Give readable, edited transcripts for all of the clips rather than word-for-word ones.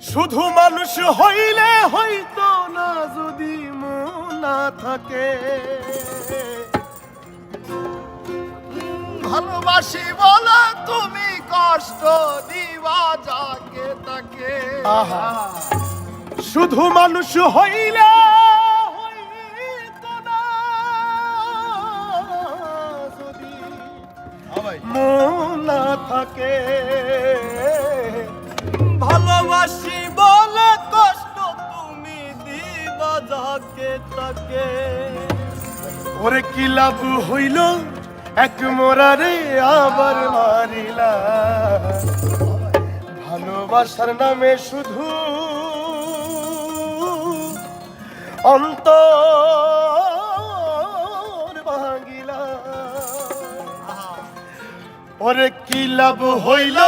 শুধু মানুষ হইলে হইতো না যদি মন না থাকে। ভালোবাসি বলে তুমি কষ্ট দিবা যাকে তাকে। আহা, শুধু মানুষ হইলে হইতো না যদি মন না থাকে। ভালোবাসি বলে কষ্ট তুমি দিবা যাকে তাকে। ওরে কি লাভ হইল এক মোরারে আবার মারিলা। ভালোবাসার নামে শুধু অন্তর ভাঙিলা। ওরে কি লাভ হইল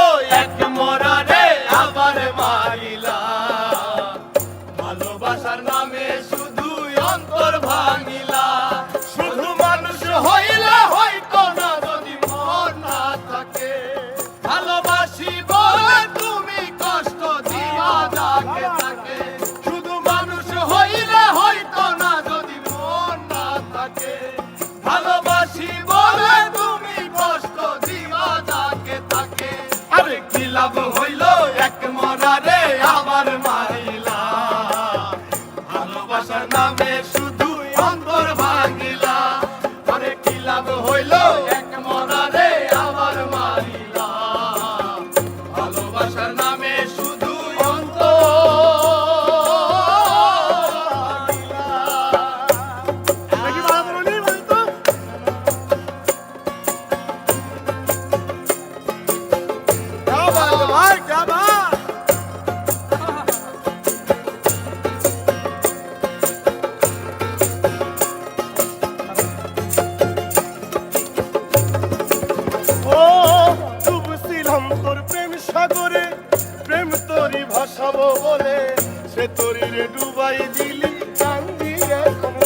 এক মোরারে আবার মারিলা। ভালোবাসার নামে শুধু অন্তর ভাঙিলা। শুধু মানুষ হইলে হয়তো না যদি মন না থাকে। ভালোবাসি বলে তুমি কষ্ট দিবা যাকে তাকে। শুধু মানুষ হইলে হয়তো না যদি মন না থাকে। ভালোবাসি বলে তুমি কষ্ট দিবা যাকে তাকে। আরে কি লাভ হইল এক মরারে আবার মারিলা। ভালোবাসার নামে শুধু অন্তর ভাঙিলা। আরে কি লাভ হইল এক মরারে আবার মারিলা। ভালোবাসার নামে শুধু অন্তর সাগরে প্রেম তোরি ভাসাবো বলে সে তোরি রে ডুবাই দিলি কান্দি এখন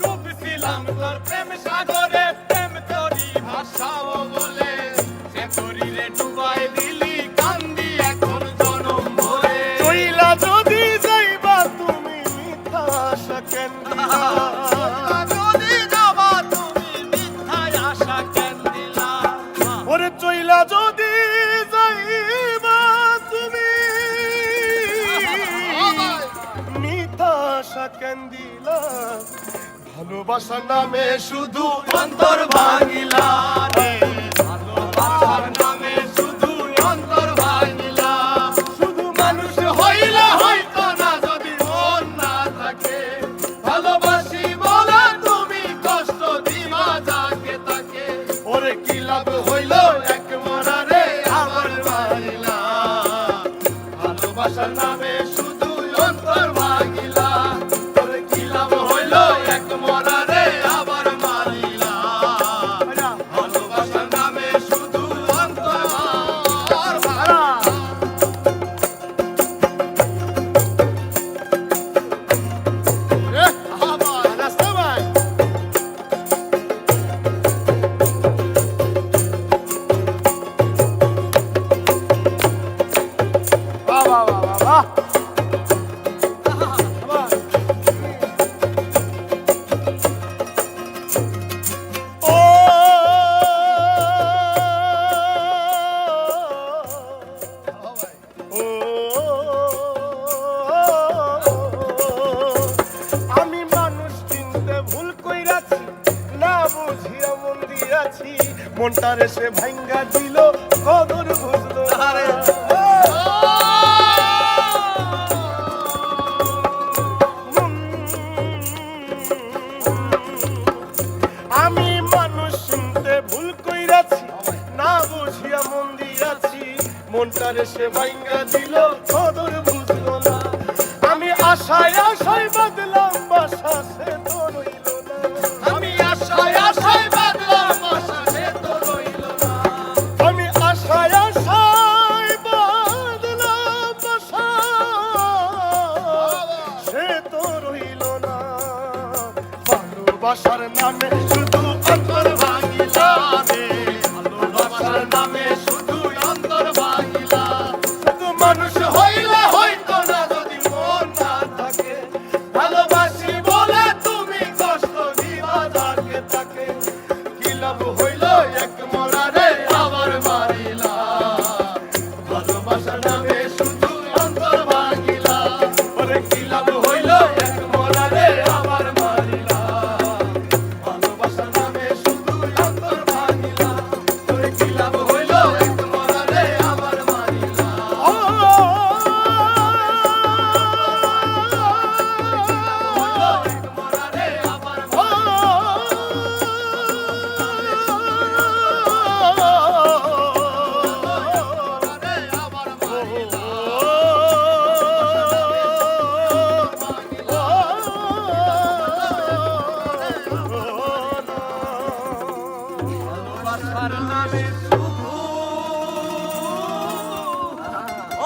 ডুবছিলাম তোর প্রেম সাগরে। প্রেম তোরি ভাসাবো বলে সে তোরি রে ডুবাই দিলি কান্দি এখন জনম ভরে। চইলা যদি যাইবা তুমি মিথ্যা আশা কেন দিলা। যদি যাবা তুমি মিথ্যায় আশা কেন দিলা। ওরে চইলা যদি যাইবা তুমি মিথ্যা আশা কেন দিলা। ভালোবাসার নামে শুধু অন্তর ভাঙিলা রে। ভালোবাসার নামে শুধু অন্তর ভাঙিলা। শুধু মানুষ হইলে হয়তো না যদি মন না থাকে। ভালোবাসি বলে তুমি কষ্ট দিবা যাকে তাকে। ওরে কি লাভ হইল এক মরারে আবার মারিলা। ভালোবাসার নামে শুধু অন্তর ভাঙিলা। ওরে কি লাভ হইল এক মরারে আবার মারিলা। ভালোবাসার নামে শুধু অন্তর ভাঙিলা। আমি মানুষ চিনতে ভুল কইরাছি না বুঝিয়া মন দিয়াছি। মনটারে সে ভাঙ্গা দিল কদর বুঝলো না। আমি মানুষ চিনতে ভুল কইরাছি না বুঝিয়া মন দিয়াছি। মনটারে সে ভাঙ্গা দিল কদর বুঝলো না। আমি আশায় আশায় বাদলাম বাসা সে তো রইল না। আমি আশায় আশায় বাঁধলাম আশা সে তো রইল না। আমি আশায় আশায় বাদলাম বাসা সে তো রইল না। ভালোবাসার নামে শুধু অন্তর ভাঙিলা রে। শুধু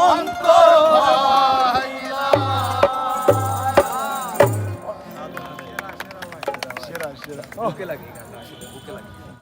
অন্তর ভাইরা। সেরা সেরা